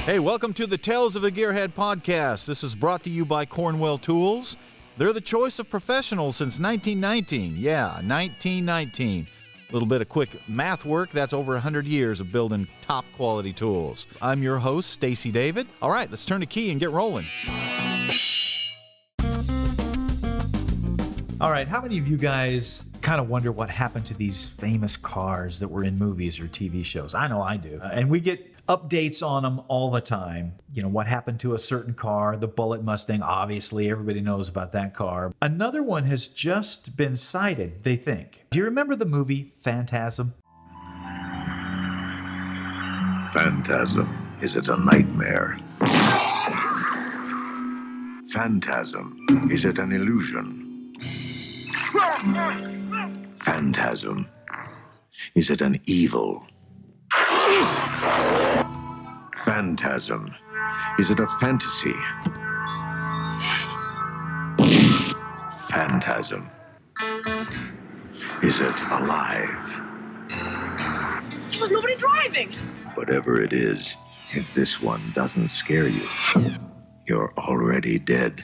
Hey, welcome to the Tales of a Gearhead podcast. This is brought to you by Cornwell Tools. They're the choice of professionals since 1919. Yeah, 1919. A little bit of quick math work. That's over 100 years of building top quality tools. I'm your host, Stacy David. All right, let's turn the key and get rolling. All right, how many of you guys kind of wonder what happened to these famous cars that were in movies or TV shows? I know I do. And we get updates on them all the time. You know, what happened to a certain car, the Bullitt Mustang, obviously everybody knows about that car. Another one has just been sighted, they think. Do you remember the movie Phantasm? Phantasm. Is it a nightmare? Phantasm. Is it an illusion? Phantasm. Is it an evil? Phantasm. Is it a fantasy? Phantasm. Is it alive? There was nobody driving. Whatever it is, if this one doesn't scare you, you're already dead.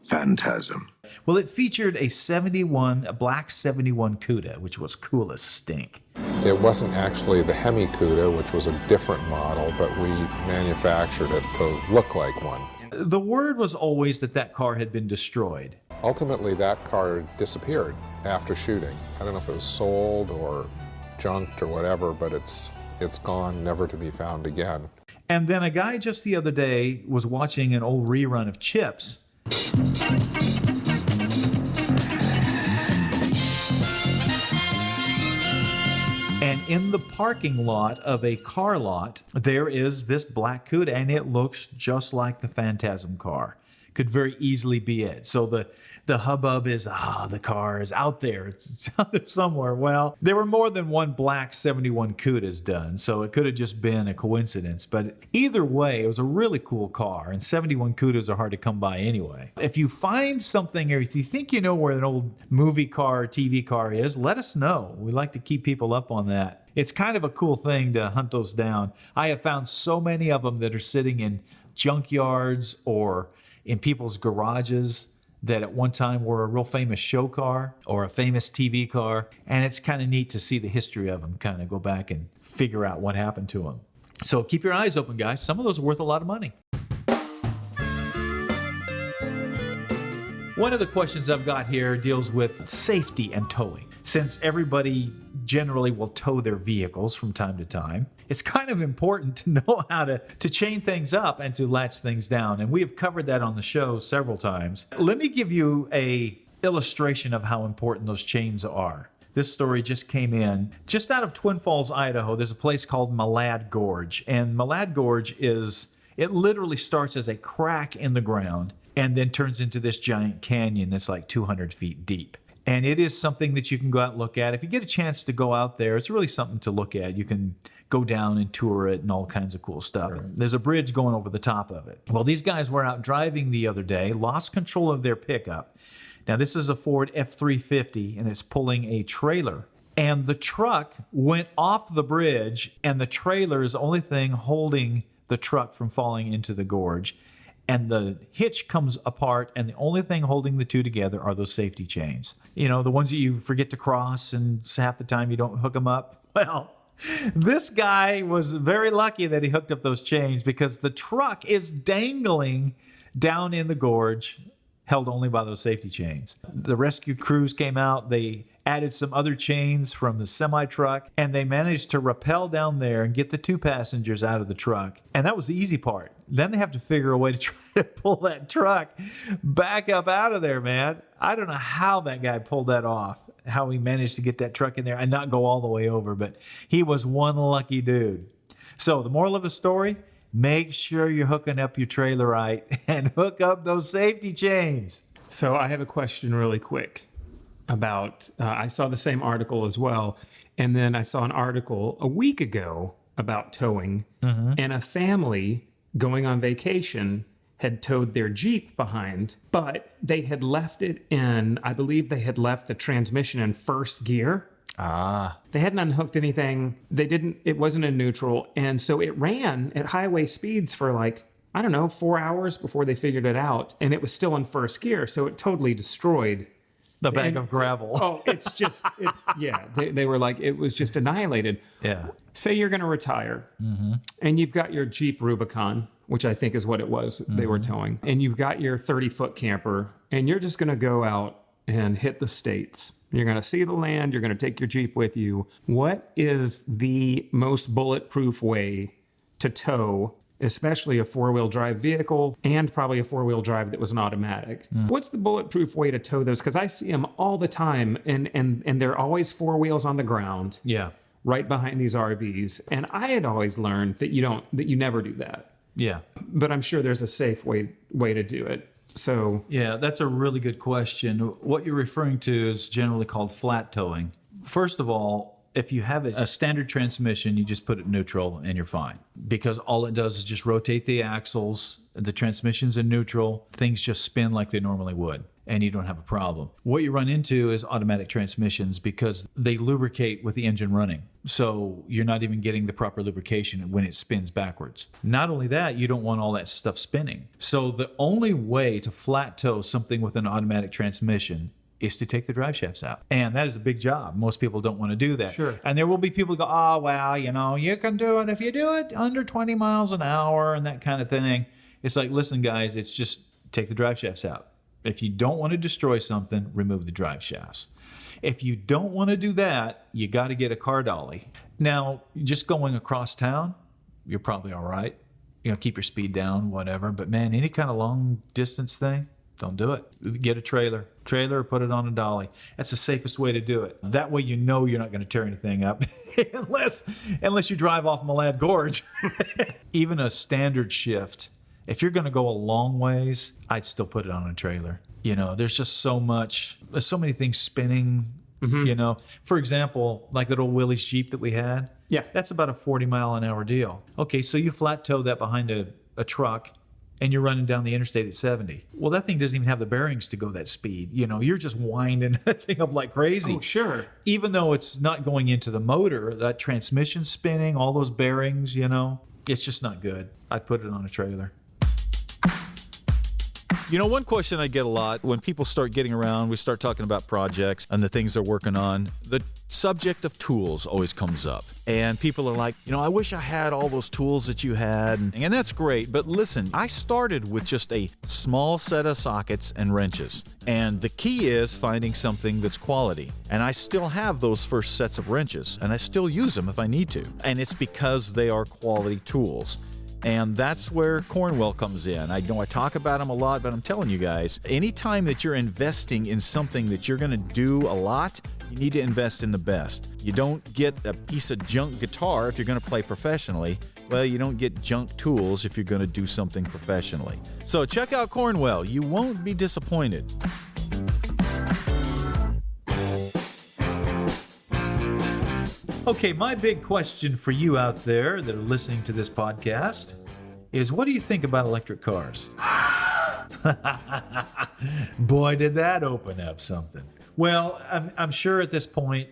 Phantasm. Well, it featured a black 71 Cuda, which was cool as stink. It wasn't actually the Hemi Cuda, which was a different model, but we manufactured it to look like one. The word was always that car had been destroyed. Ultimately, that car disappeared after shooting. I don't know if it was sold or junked or whatever, but it's gone, never to be found again. And then a guy just the other day was watching an old rerun of Chips. And in the parking lot of a car lot, there is this black Cuda, and it looks just like the Phantasm car. Could very easily be it. So the hubbub is, the car is out there. It's out there somewhere. Well, there were more than one black 71 Cudas done, so it could have just been a coincidence. But either way, it was a really cool car, and 71 Cudas are hard to come by anyway. If you find something, or if you think you know where an old movie car or TV car is, let us know. We like to keep people up on that. It's kind of a cool thing to hunt those down. I have found so many of them that are sitting in junkyards or in people's garages that at one time were a real famous show car or a famous TV car. And it's kind of neat to see the history of them, kind of go back and figure out what happened to them. So keep your eyes open, guys. Some of those are worth a lot of money. One of the questions I've got here deals with safety and towing. Since everybody generally will tow their vehicles from time to time, it's kind of important to know how to chain things up and to latch things down. And we have covered that on the show several times. Let me give you an illustration of how important those chains are. This story just came in. Just out of Twin Falls, Idaho, there's a place called Malad Gorge. And Malad Gorge it literally starts as a crack in the ground and then turns into this giant canyon that's like 200 feet deep. And it is something that you can go out and look at. If you get a chance to go out there, it's really something to look at. You can go down and tour it and all kinds of cool stuff. There's a bridge going over the top of it. Well, these guys were out driving the other day, lost control of their pickup. Now, this is a Ford F-350, and it's pulling a trailer. And the truck went off the bridge, and the trailer is the only thing holding the truck from falling into the gorge. And the hitch comes apart, and the only thing holding the two together are those safety chains. You know, the ones that you forget to cross, and half the time you don't hook them up. Well, this guy was very lucky that he hooked up those chains, because the truck is dangling down in the gorge, held only by those safety chains. The rescue crews came out. They added some other chains from the semi-truck, and they managed to rappel down there and get the two passengers out of the truck. And that was the easy part. Then they have to figure a way to try to pull that truck back up out of there, man. I don't know how that guy pulled that off, how he managed to get that truck in there and not go all the way over, but he was one lucky dude. So the moral of the story, make sure you're hooking up your trailer right and hook up those safety chains. So I have a question really quick about, I saw the same article as well. And then I saw an article a week ago about towing, and a family going on vacation had towed their Jeep behind, but they had left it in, I believe they had left the transmission in first gear. They hadn't unhooked anything. It wasn't in neutral. And so it ran at highway speeds for like, I don't know, 4 hours before they figured it out. And it was still in first gear. So it totally destroyed The bag of gravel. Oh, they were like, it was just annihilated. Yeah. Say you're going to retire and you've got your Jeep Rubicon, which I think is what it was they were towing, and you've got your 30-foot camper and you're just going to go out and hit the States. You're going to see the land. You're going to take your Jeep with you. What is the most bulletproof way to tow, especially a four-wheel drive vehicle and probably a four-wheel drive that was an automatic? What's the bulletproof way to tow those? Because I see them all the time, and they're always four wheels on the ground, Yeah. right behind these RVs. And I had always learned that you never do that. Yeah. But I'm sure there's a safe way to do it. So Yeah, that's a really good question. What you're referring to is generally called flat towing. First of all, if you have a standard transmission, you just put it neutral and you're fine, because all it does is just rotate the axles. The transmission's in neutral. Things just spin like they normally would, and you don't have a problem. What you run into is automatic transmissions, because they lubricate with the engine running. So you're not even getting the proper lubrication when it spins backwards. Not only that, you don't want all that stuff spinning. So the only way to flat tow something with an automatic transmission is to take the drive shafts out. And that is a big job. Most people don't want to do that. Sure. And there will be people who go, oh, well, you can do it if you do it under 20 miles an hour and that kind of thing. It's like, listen, guys, it's just take the drive shafts out. If you don't want to destroy something, remove the drive shafts. If you don't want to do that, you got to get a car dolly. Now, just going across town, you're probably all right. Keep your speed down, whatever. But man, any kind of long distance thing, don't do it. Get a trailer, or put it on a dolly. That's the safest way to do it. That way you're not going to tear anything up unless you drive off Malad Gorge. Even a standard shift, if you're going to go a long ways, I'd still put it on a trailer. There's just there's so many things spinning. For example, like that old Willie's Jeep that we had. Yeah. That's about a 40-mile-an-hour deal. Okay, so you flat tow that behind a truck, and you're running down the interstate at 70. Well, that thing doesn't even have the bearings to go that speed. You're just winding that thing up like crazy. Oh, sure. Even though it's not going into the motor, that transmission spinning, all those bearings, it's just not good. I'd put it on a trailer. One question I get a lot when people start getting around, we start talking about projects and the things they're working on, the subject of tools always comes up. And people are like, I wish I had all those tools that you had. And that's great. But listen, I started with just a small set of sockets and wrenches. And the key is finding something that's quality. And I still have those first sets of wrenches, and I still use them if I need to. And it's because they are quality tools. And that's where Cornwell comes in. I know I talk about them a lot, but I'm telling you guys, anytime that you're investing in something that you're going to do a lot, you need to invest in the best. You don't get a piece of junk guitar if you're going to play professionally. Well, you don't get junk tools if you're going to do something professionally. So check out Cornwell. You won't be disappointed. Okay, my big question for you out there that are listening to this podcast is, what do you think about electric cars? Boy, did that open up something. Well, I'm sure at this point,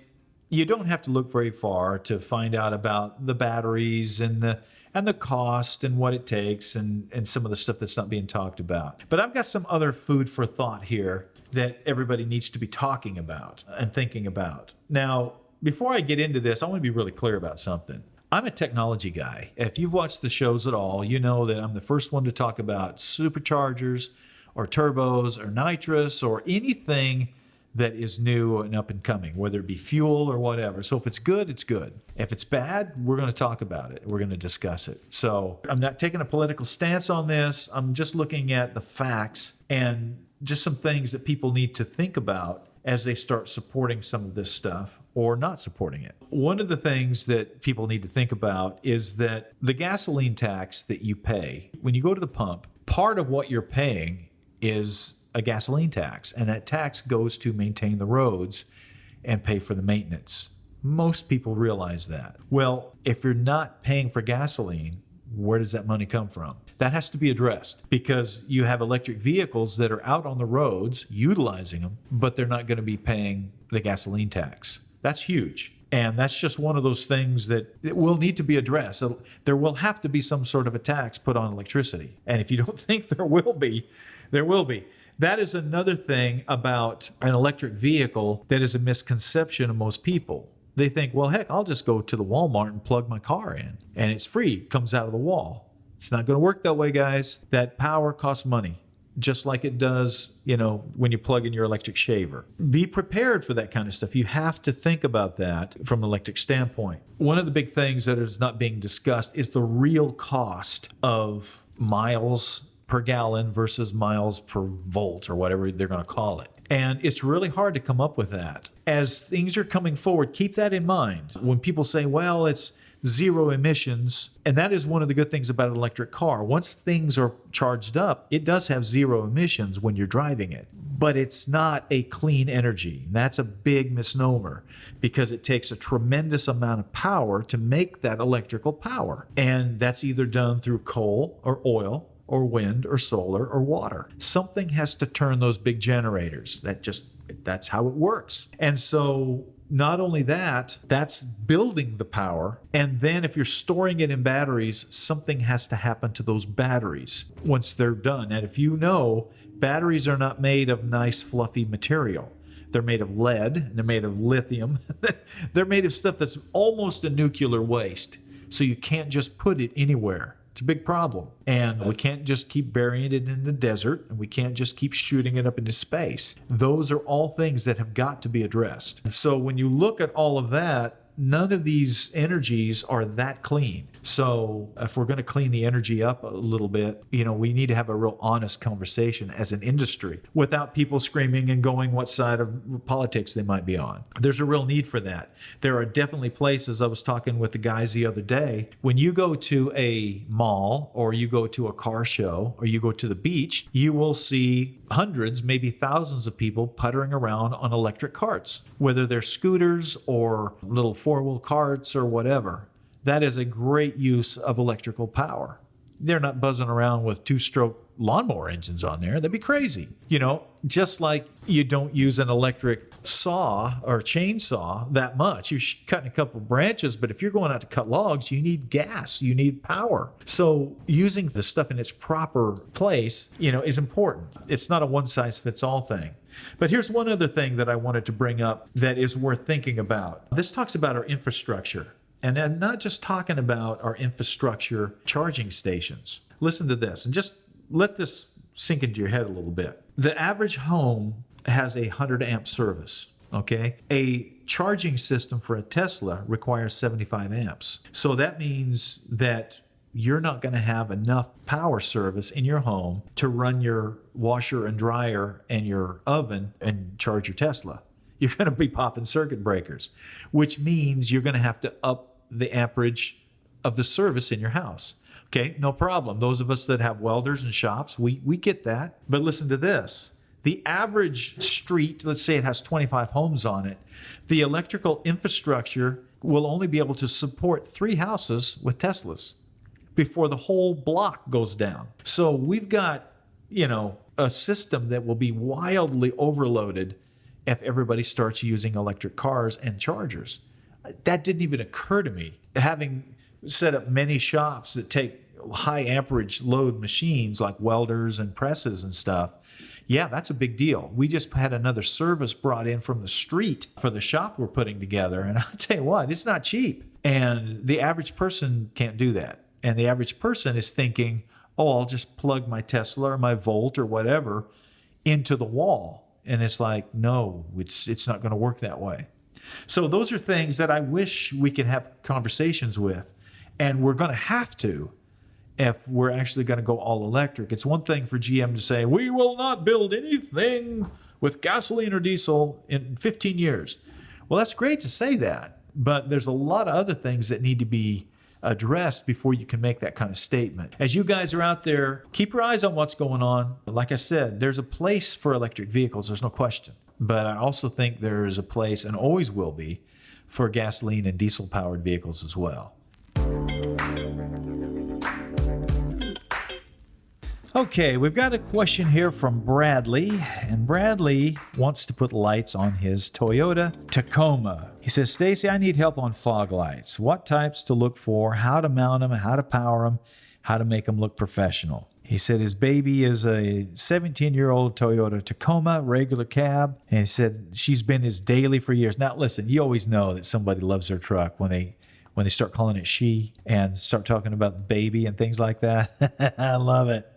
you don't have to look very far to find out about the batteries and the cost and what it takes and some of the stuff that's not being talked about. But I've got some other food for thought here that everybody needs to be talking about and thinking about. Now, before I get into this, I want to be really clear about something. I'm a technology guy. If you've watched the shows at all, you know that I'm the first one to talk about superchargers or turbos or nitrous or anything that is new and up and coming, whether it be fuel or whatever. So if it's good, it's good. If it's bad, we're going to talk about it. We're going to discuss it. So I'm not taking a political stance on this. I'm just looking at the facts and just some things that people need to think about as they start supporting some of this stuff or not supporting it. One of the things that people need to think about is that the gasoline tax that you pay, when you go to the pump, part of what you're paying is a gasoline tax, and that tax goes to maintain the roads and pay for the maintenance. Most people realize that. Well, if you're not paying for gasoline, where does that money come from? That has to be addressed, because you have electric vehicles that are out on the roads utilizing them, but they're not going to be paying the gasoline tax. That's huge. And that's just one of those things that it will need to be addressed. So there will have to be some sort of a tax put on electricity. And if you don't think there will be, there will be. That is another thing about an electric vehicle that is a misconception of most people. They think, well, heck, I'll just go to the Walmart and plug my car in, and it's free. It comes out of the wall. It's not going to work that way, guys. That power costs money, just like it does, when you plug in your electric shaver. Be prepared for that kind of stuff. You have to think about that from an electric standpoint. One of the big things that is not being discussed is the real cost of miles per gallon versus miles per volt, or whatever they're going to call it. And it's really hard to come up with that. As things are coming forward, keep that in mind. When people say, well, it's zero emissions, and that is one of the good things about an electric car. Once things are charged up, it does have zero emissions when you're driving it. But it's not a clean energy. And that's a big misnomer, because it takes a tremendous amount of power to make that electrical power. And that's either done through coal or oil or wind or solar or water. Something has to turn those big generators. That's how it works. And so not only that, that's building the power. And then if you're storing it in batteries, something has to happen to those batteries once they're done. And if you know, batteries are not made of nice fluffy material. They're made of lead, and they're made of lithium. They're made of stuff that's almost a nuclear waste. So you can't just put it anywhere. It's a big problem. And we can't just keep burying it in the desert, and we can't just keep shooting it up into space. Those are all things that have got to be addressed. And so when you look at all of that, none of these energies are that clean. So if we're going to clean the energy up a little bit, we need to have a real honest conversation as an industry without people screaming and going what side of politics they might be on. There's a real need for that. There are definitely places, I was talking with the guys the other day, when you go to a mall or you go to a car show or you go to the beach, you will see hundreds, maybe thousands of people puttering around on electric carts, whether they're scooters or little four-wheel carts or whatever. That is a great use of electrical power. They're not buzzing around with two-stroke lawnmower engines on there. That'd be crazy. Just like you don't use an electric saw or chainsaw that much. You're cutting a couple branches, but if you're going out to cut logs, you need gas, you need power. So using the stuff in its proper place, is important. It's not a one-size-fits-all thing. But here's one other thing that I wanted to bring up that is worth thinking about. This talks about our infrastructure. And I'm not just talking about our infrastructure charging stations. Listen to this and just let this sink into your head a little bit. The average home has a 100 amp service, okay? A charging system for a Tesla requires 75 amps. So that means that you're not going to have enough power service in your home to run your washer and dryer and your oven and charge your Tesla. You're going to be popping circuit breakers, which means you're going to have to up the amperage of the service in your house. Okay, no problem. Those of us that have welders and shops, we get that. But listen to this. The average street, let's say it has 25 homes on it, the electrical infrastructure will only be able to support 3 houses with Teslas before the whole block goes down. So we've got, a system that will be wildly overloaded if everybody starts using electric cars and chargers. That didn't even occur to me. Having set up many shops that take high amperage load machines like welders and presses and stuff, yeah, that's a big deal. We just had another service brought in from the street for the shop we're putting together. And I'll tell you what, it's not cheap. And the average person can't do that. And the average person is thinking, I'll just plug my Tesla or my Volt or whatever into the wall. And it's like, no, it's not going to work that way. So those are things that I wish we could have conversations with, and we're going to have to if we're actually going to go all electric. It's one thing for GM to say, we will not build anything with gasoline or diesel in 15 years. Well, that's great to say that, but there's a lot of other things that need to be addressed before you can make that kind of statement. As you guys are out there, keep your eyes on what's going on. Like I said, there's a place for electric vehicles, there's no question. But I also think there is a place, and always will be, for gasoline and diesel-powered vehicles as well. Okay, we've got a question here from Bradley, and Bradley wants to put lights on his Toyota Tacoma. He says, Stacy, I need help on fog lights. What types to look for, how to mount them, how to power them, how to make them look professional. He said his baby is a 17-year-old Toyota Tacoma, regular cab, and he said she's been his daily for years. Now, listen, you always know that somebody loves their truck when they start calling it she and start talking about the baby and things like that. I love it.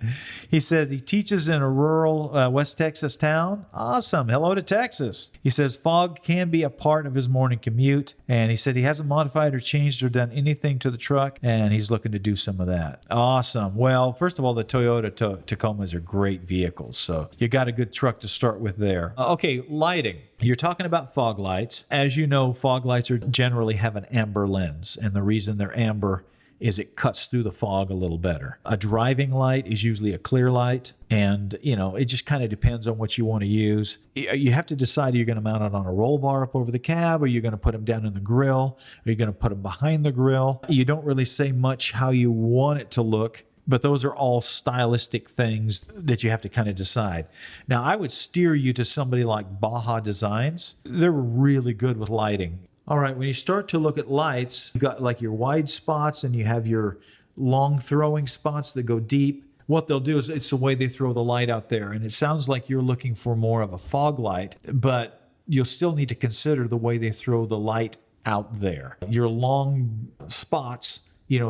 He says he teaches in a rural West Texas town. Awesome. Hello to Texas. He says fog can be a part of his morning commute. And he said he hasn't modified or changed or done anything to the truck. And he's looking to do some of that. Awesome. Well, first of all, the Toyota Tacomas are great vehicles. So you got a good truck to start with there. Okay, lighting. You're talking about fog lights. As you know, fog lights generally have an amber lens. And the reason they're amber is it cuts through the fog a little better. A driving light is usually a clear light. And, it just kind of depends on what you want to use. You have to decide, are you going to mount it on a roll bar up over the cab? Or are you going to put them down in the grill? Are you going to put them behind the grill? You don't really say much how you want it to look. But those are all stylistic things that you have to kind of decide. Now, I would steer you to somebody like Baja Designs. They're really good with lighting. All right, when you start to look at lights, you've got like your wide spots and you have your long throwing spots that go deep. What they'll do is it's the way they throw the light out there. And it sounds like you're looking for more of a fog light, but you'll still need to consider the way they throw the light out there. Your long spots,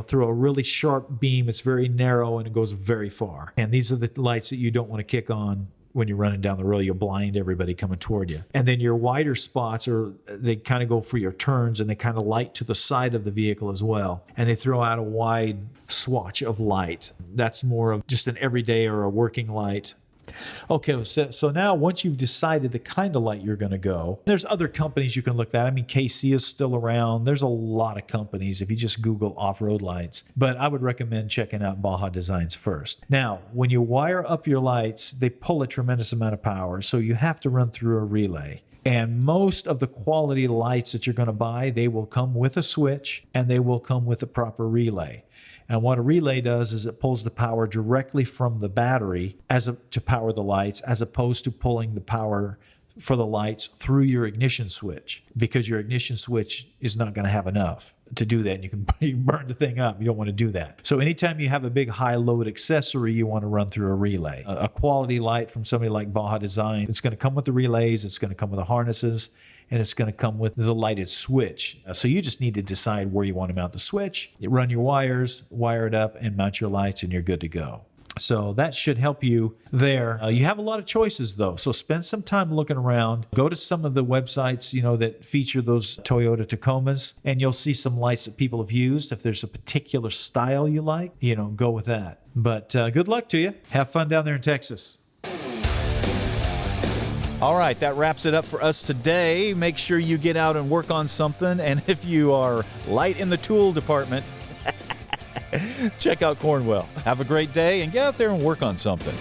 through a really sharp beam. It's very narrow and it goes very far. And these are the lights that you don't want to kick on when you're running down the road. You'll blind everybody coming toward you. And then your wider spots they kind of go for your turns and they kind of light to the side of the vehicle as well. And they throw out a wide swatch of light. That's more of just an everyday or a working light. Okay, so now once you've decided the kind of light you're going to go, there's other companies you can look at. I mean, KC is still around. There's a lot of companies if you just Google off-road lights. But I would recommend checking out Baja Designs first. Now, when you wire up your lights, they pull a tremendous amount of power, so you have to run through a relay. And most of the quality lights that you're going to buy, they will come with a switch and they will come with a proper relay. And what a relay does is it pulls the power directly from the battery to power the lights, as opposed to pulling the power for the lights through your ignition switch, because your ignition switch is not going to have enough to do that. And you can burn the thing up. You don't want to do that. So anytime you have a big high load accessory, you want to run through a relay. A quality light from somebody like Baja Design, it's going to come with the relays, it's going to come with the harnesses, and it's going to come with the lighted switch. So you just need to decide where you want to mount the switch. You run your wires, wire it up, and mount your lights, and you're good to go. So that should help you there. You have a lot of choices, though. So spend some time looking around. Go to some of the websites, that feature those Toyota Tacomas, and you'll see some lights that people have used. If there's a particular style you like, go with that. But good luck to you. Have fun down there in Texas. All right, that wraps it up for us today. Make sure you get out and work on something. And if you are light in the tool department, check out Cornwell. Have a great day and get out there and work on something.